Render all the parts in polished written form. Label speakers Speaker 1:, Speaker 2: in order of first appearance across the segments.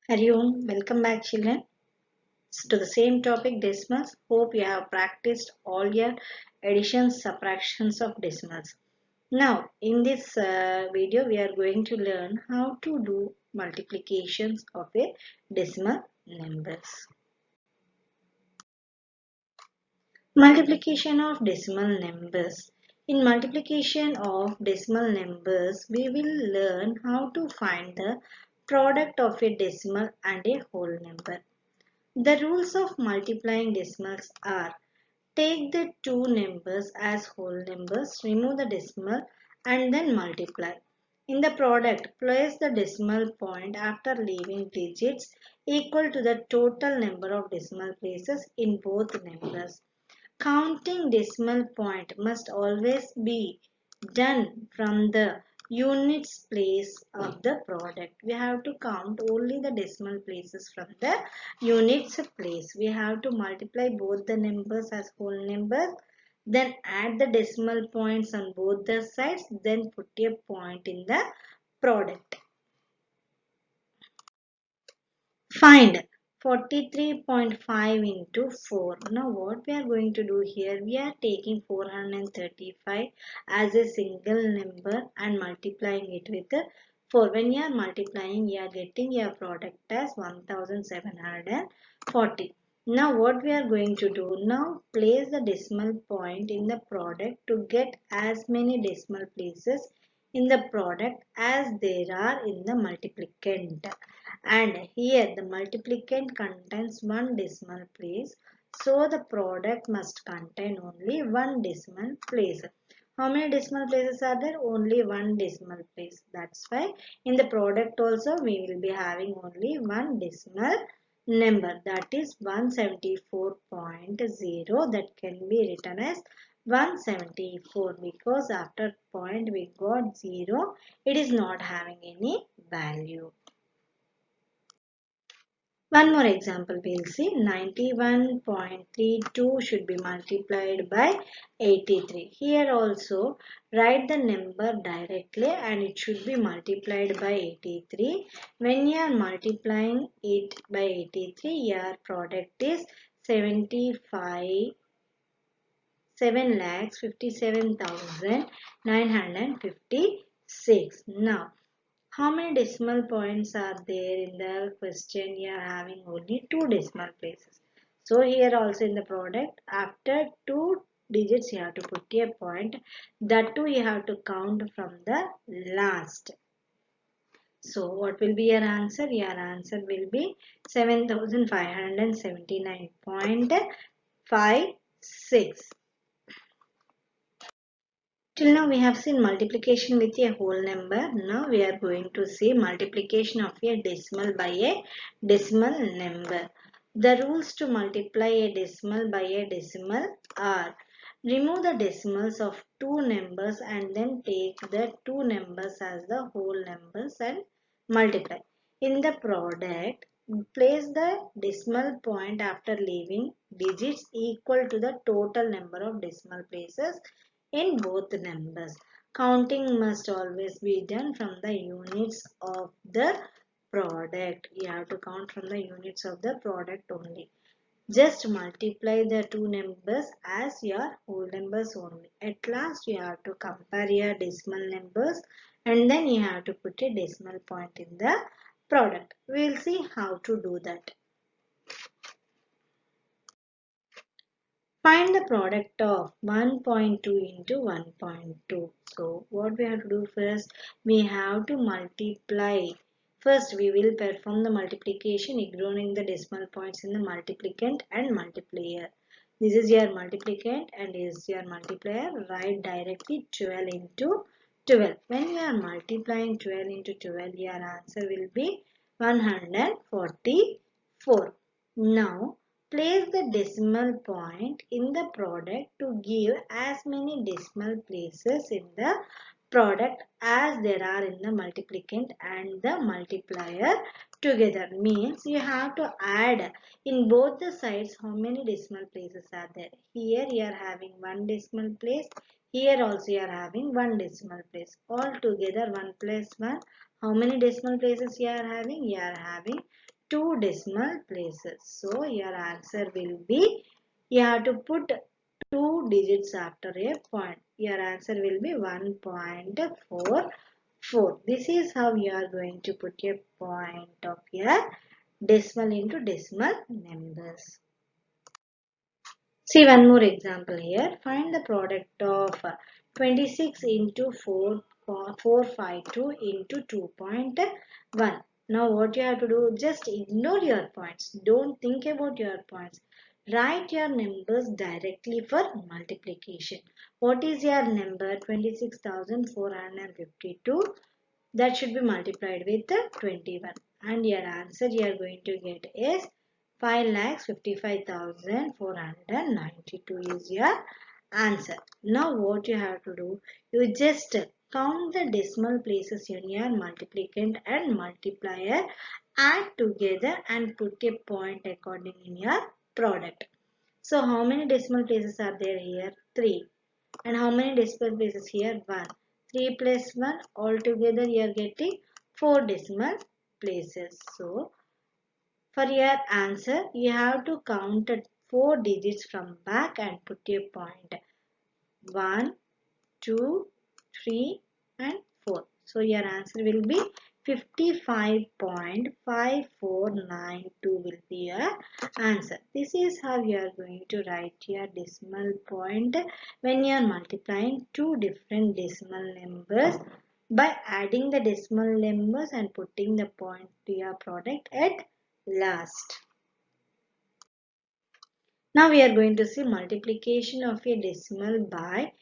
Speaker 1: Hari Om, welcome back children to the same topic decimals. Hope you have practiced all your additions, subtractions of decimals. Now in this video we are going to learn how to do multiplications of a decimal numbers. Multiplication of decimal numbers. In multiplication of decimal numbers, we will learn how to find the product of a decimal and a whole number. The rules of multiplying decimals are: take the two numbers as whole numbers, remove the decimal and then multiply. In the product, place the decimal point after leaving digits equal to the total number of decimal places in both numbers. Counting decimal point must always be done from the units place of the product. We have to count only the decimal places from the units place. We have to multiply both the numbers as whole numbers, then add the decimal points on both the sides, then put a point in the product. Find 43.5 into 4. Now what we are going to do here, we are taking 435 as a single number and multiplying it with 4. When you are multiplying, you are getting your product as 1740. Now what we are going to do, now place the decimal point in the product to get as many decimal places in the product as there are in the multiplicand. And here the multiplicand contains one decimal place, so the product must contain only one decimal place. How many decimal places are there? Only one decimal place. That's why in the product also we will be having only one decimal number, that is 174.0. that can be written as 174 because after point we got 0, it is not having any value. One more example we'll see. 91.32 should be multiplied by 83. Here also write the number directly and it should be multiplied by 83. When you are multiplying it by 83, your product is 7,57,956. Now how many decimal points are there in the question? You are having only two decimal places. So here also in the product, after two digits you have to put a point. That too you have to count from the last. So what will be your answer? Your answer will be 7579.56. Till now we have seen multiplication with a whole number. Now we are going to see multiplication of a decimal by a decimal number. The rules to multiply a decimal by a decimal are: remove the decimals of two numbers and then take the two numbers as the whole numbers and multiply. In the product, place the decimal point after leaving digits equal to the total number of decimal places in both numbers. Counting must always be done from the units of the product. You have to count from the units of the product only. Just multiply the two numbers as your whole numbers only. At last you have to compare your decimal numbers and then you have to put a decimal point in the product. We will see how to do that. Find the product of 1.2 into 1.2. So what we have to do first, we have to multiply. First we will perform the multiplication ignoring the decimal points in the multiplicand and multiplier. This is your multiplicand and this is your multiplier. Write directly 12 into 12. When you are multiplying 12 into 12, your answer will be 144. Now place the decimal point in the product to give as many decimal places in the product as there are in the multiplicand and the multiplier together. Means you have to add in both the sides how many decimal places are there. Here you are having one decimal place. Here also you are having one decimal place. All together 1 plus 1. How many decimal places you are having? You are having 2 decimal places. So your answer will be, you have to put 2 digits after a point. Your answer will be 1.44. This is how you are going to put a point of your decimal into decimal numbers. See one more example here. Find the product of 26 into 452 into 2.1. Now what you have to do, just ignore your points. Don't think about your points. Write your numbers directly for multiplication. What is your number? 26,452. That should be multiplied with 21. And your answer you are going to get is 5,55,492 is your answer. Now what you have to do, you just count the decimal places in your multiplicand and multiplier, add together and put a point according in your product. So how many decimal places are there here? 3. And how many decimal places here? 1. 3 plus 1, altogether you are getting 4 decimal places. So for your answer, you have to count at 4 digits from back and put a point. 1, 2, 3 and 4. So your answer will be 55.5492 will be your answer. This is how you are going to write your decimal point when you are multiplying two different decimal numbers by adding the decimal numbers and putting the point to your product at last. Now we are going to see multiplication of a decimal by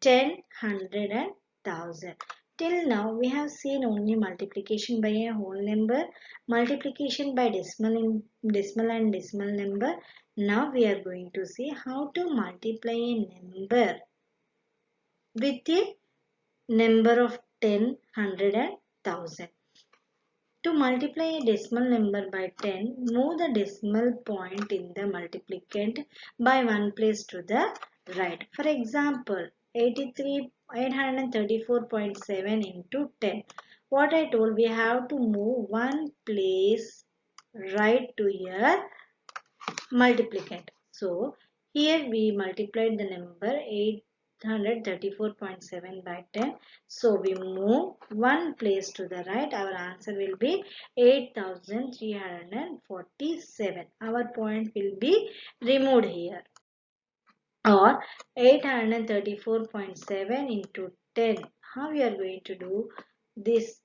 Speaker 1: 10, 100 and 1000. Till now we have seen only multiplication by a whole number, multiplication by decimal and decimal number. Now we are going to see how to multiply a number with a number of 10, 100 and 1000. To multiply a decimal number by 10, move the decimal point in the multiplicand by one place to the right. For example, 834.7 into 10. What I told, we have to move one place right to your multiplicand. So here we multiplied the number 834.7 by 10. So we move one place to the right. Our answer will be 8,347. Our point will be removed here. Or 834.7 into 10. How we are going to do this?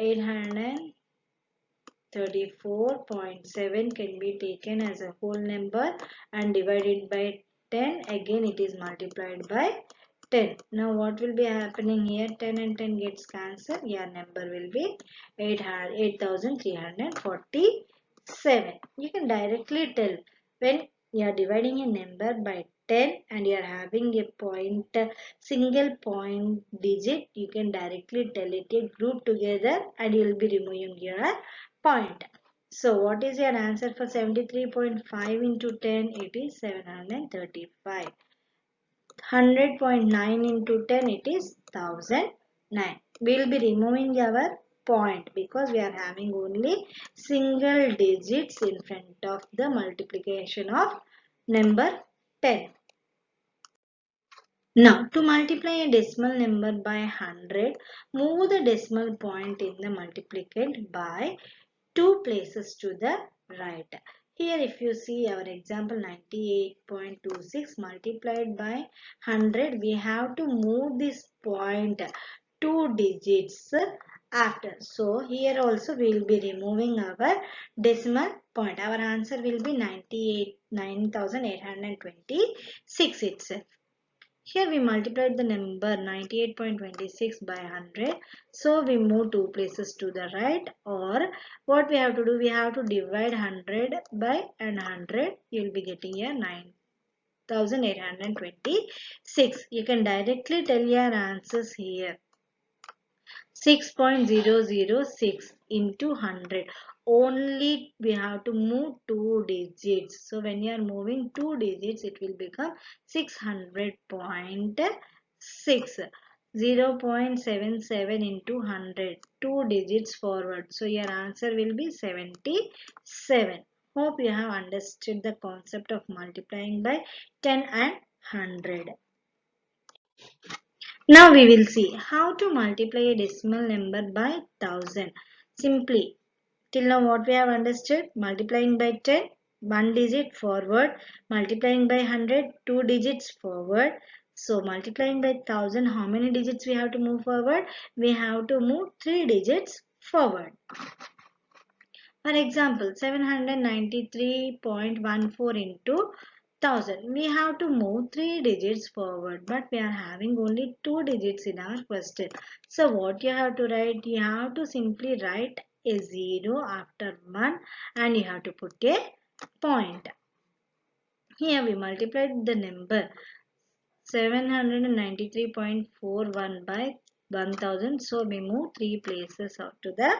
Speaker 1: 834.7 can be taken as a whole number and divided by 10. Again it is multiplied by 10. Now what will be happening here? 10 and 10 gets cancelled. Your number will be 8,347. You can directly tell when you are dividing a number by 10 and you are having a point, single point digit, you can directly tell it a group together and you will be removing your point. So what is your answer for 73.5 into 10? It is 735. 100.9 into 10, it is 1009. We will be removing our point because we are having only single digits in front of the multiplication of number 10. Now, to multiply a decimal number by 100, move the decimal point in the multiplicand by 2 places to the right. Here if you see our example 98.26 multiplied by 100, we have to move this point 2 digits after. So here also we will be removing our decimal point. Our answer will be 9,826 itself. Here we multiplied the number 98.26 by 100. So we move two places to the right, or what we have to do, we have to divide 100 by 100. You will be getting here 9,826. You can directly tell your answers here. 6.006 into 100. Only we have to move two digits. So when you are moving two digits, it will become 600.6. 0.77 into 100, 2 digits forward. So your answer will be 77. Hope you have understood the concept of multiplying by 10 and 100. Now we will see how to multiply a decimal number by 1000. Simply, till now what we have understood, multiplying by 10, 1 digit forward, multiplying by 100, 2 digits forward. So multiplying by 1000, how many digits we have to move forward? We have to move 3 digits forward. For example, 793.14 into 1000. We have to move 3 digits forward, but we are having only 2 digits in our question. So what you have to write? You have to simply write a 0 after 1 and you have to put a point. Here we multiplied the number 793.41 by 1000. So we move 3 places out to the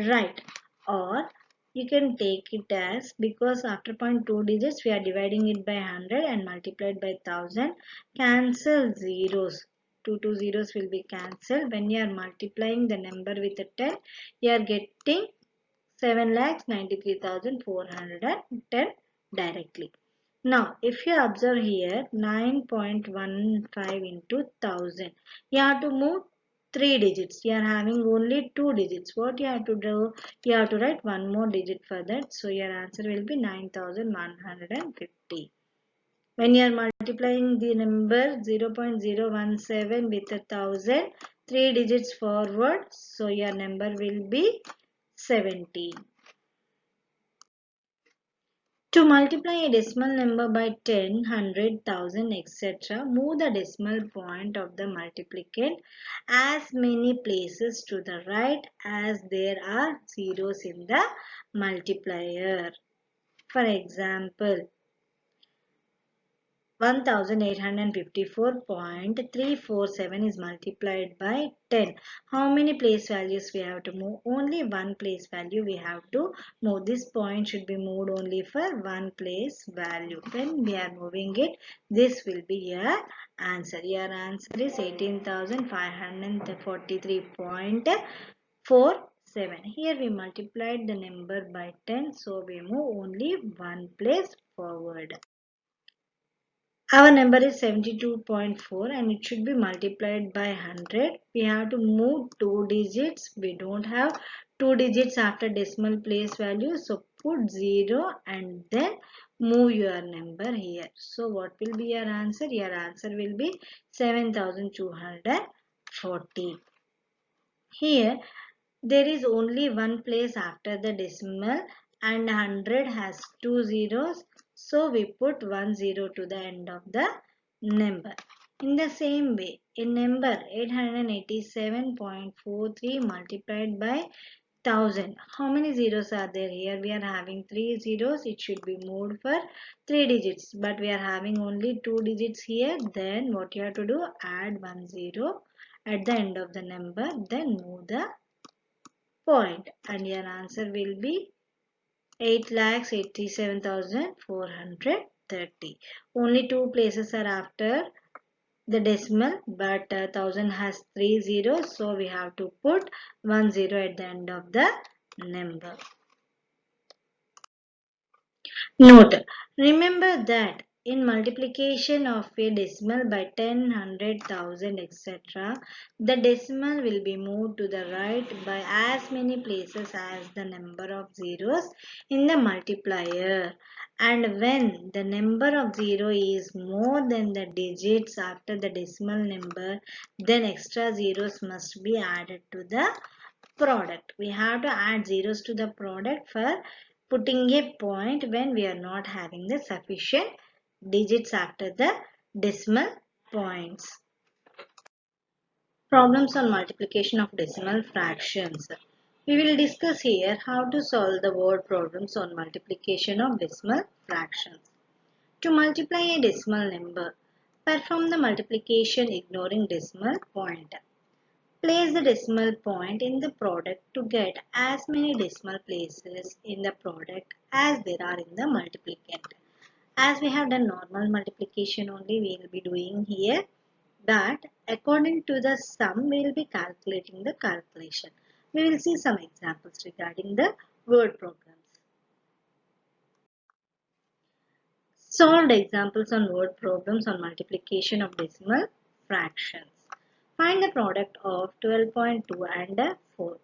Speaker 1: right. Or you can take it as, because after 0.2 digits we are dividing it by 100 and multiplied by 1000. Cancel zeros. Two zeros will be cancelled. When you are multiplying the number with a 10, you are getting 7,93,410 directly. Now, if you observe here 9.15 into 1000, you have to move 3 digits. You are having only 2 digits. What you have to do? You have to write one more digit for that. So, your answer will be 9150. When you are multiplying the number 0.017 with 1000, 3 digits forward. So, your number will be 17. To multiply a decimal number by 10, 100, 1000, etc., move the decimal point of the multiplicand as many places to the right as there are zeros in the multiplier. For example, 1854.347 is multiplied by 10. How many place values we have to move? Only one place value we have to move. This point should be moved only for one place value. When we are moving it, this will be your answer. Your answer is 18,543.47. Here we multiplied the number by 10, so we move only one place forward. Our number is 72.4 and it should be multiplied by 100. We have to move 2 digits. We don't have 2 digits after decimal place value. So put 0 and then move your number here. So what will be your answer? Your answer will be 7240. Here there is only one place after the decimal and 100 has 2 zeros. So we put 1 zero to the end of the number. In the same way, a number 887.43 multiplied by 1000. How many zeros are there here? We are having 3 zeros. It should be moved for 3 digits. But we are having only 2 digits here. Then what you have to do? Add 1 zero at the end of the number. Then move the point and your answer will be 8,87,430. Only two places are after the decimal, but 1000 has 3 zeros, so we have to put 1 zero at the end of the number. Note, remember that in multiplication of a decimal by 10, 100, 1000, etc., the decimal will be moved to the right by as many places as the number of zeros in the multiplier. And when the number of zero is more than the digits after the decimal number, then extra zeros must be added to the product. We have to add zeros to the product for putting a point when we are not having the sufficient digits after the decimal points. Problems on multiplication of decimal fractions. We will discuss here how to solve the word problems on multiplication of decimal fractions. To multiply a decimal number, perform the multiplication ignoring decimal point. Place the decimal point in the product to get as many decimal places in the product as there are in the multiplicand. As we have done normal multiplication only, we will be doing here that according to the sum we will be calculating the calculation. We will see some examples regarding the word programs. Solved examples on word problems on multiplication of decimal fractions. Find the product of 12.2 and 4.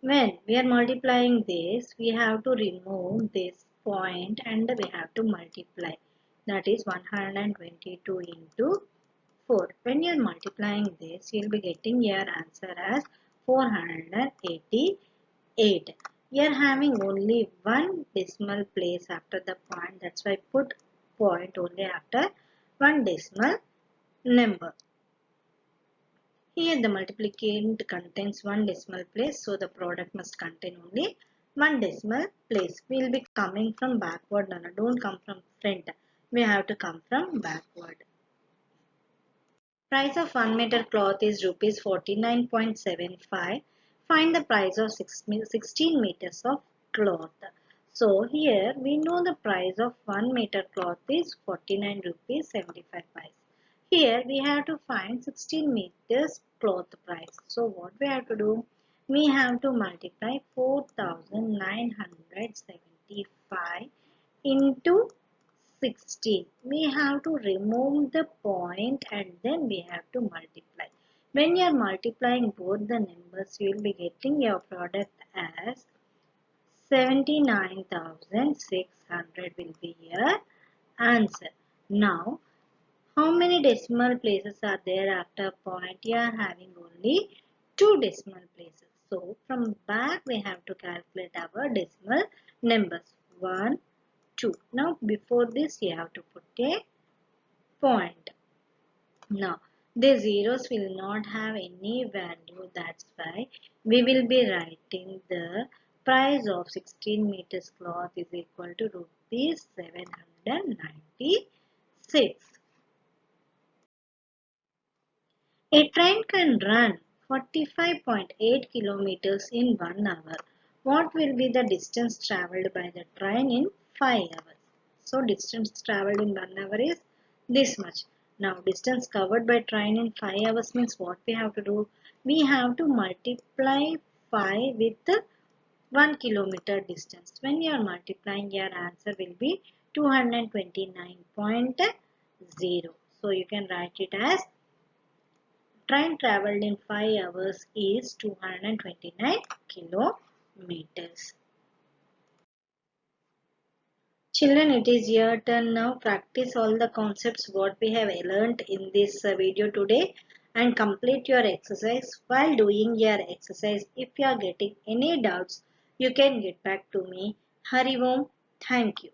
Speaker 1: When we are multiplying this, we have to remove this point and we have to multiply. That is 122 into 4. When you are multiplying this, you will be getting your answer as 488. We are having only one decimal place after the point. That's why put point only after one decimal number. Here the multiplicand contains one decimal place, so the product must contain only one decimal place. We will be coming from backward now. Don't come from front. We have to come from backward. Price of 1 meter cloth is rupees 49.75. Find the price of 16 meters of cloth. So here we know the price of 1 meter cloth is 49 rupees 75 paise. Here we have to find 16 meters cloth price. So what we have to do? We have to multiply 4975 into 16. We have to remove the point and then we have to multiply. When you are multiplying both the numbers, you will be getting your product as 79,600 will be your answer. Now, how many decimal places are there after point? You are having only 2 decimal places. So, from back we have to calculate our decimal numbers. 1, 2. Now, before this you have to put a point. Now, the zeros will not have any value. That's why we will be writing the price of 16 meters cloth is equal to rupees 796. A train can run 45.8 kilometers in 1 hour. What will be the distance traveled by the train in 5 hours? So, distance traveled in 1 hour is this much. Now, distance covered by train in 5 hours means what we have to do? We have to multiply 5 with 1 kilometer distance. When you are multiplying, your answer will be 229.0. So, you can write it as train travelled in 5 hours is 229 kilometers. Children, it is your turn now. Practice all the concepts what we have learnt in this video today and complete your exercise. While doing your exercise, if you are getting any doubts, you can get back to me. Hari Om. Thank you.